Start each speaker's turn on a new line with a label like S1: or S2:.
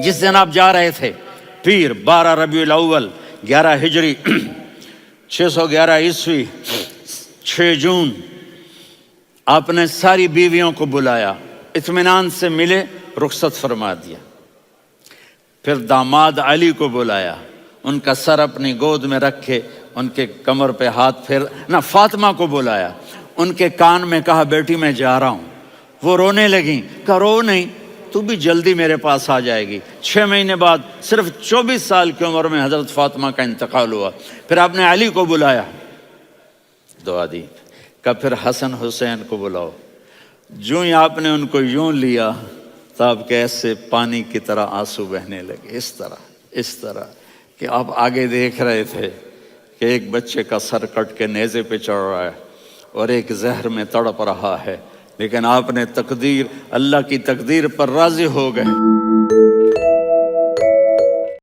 S1: جس دن آپ جا رہے تھے پیر 12 ربیع الاول 11 ہجری 611 عیسوی 6 جون آپ نے ساری بیویوں کو بلایا، اطمینان سے ملے، رخصت فرما دیا۔ پھر داماد علی کو بلایا، ان کا سر اپنی گود میں رکھے، ان کے کمر پہ ہاتھ پھیر نہ فاطمہ کو بلایا، ان کے کان میں کہا بیٹی میں جا رہا ہوں۔ وہ رونے لگیں، کہا رو نہیں، تو بھی جلدی میرے پاس آ جائے گی۔ 6 مہینے بعد صرف 24 سال کی عمر میں حضرت فاطمہ کا انتقال ہوا۔ پھر آپ نے علی کو بلایا، دعا دی، کہا پھر حسن حسین کو بلاؤ۔ جو ہی آپ نے ان کو یوں لیا تو آپ کے ایسے پانی کی طرح آنسو بہنے لگے، اس طرح کہ آپ آگے دیکھ رہے تھے کہ ایک بچے کا سر کٹ کے نیزے پہ چڑھ رہا ہے اور ایک زہر میں تڑپ رہا ہے، لیکن آپ نے تقدیر، اللہ کی تقدیر پر راضی ہو گئے۔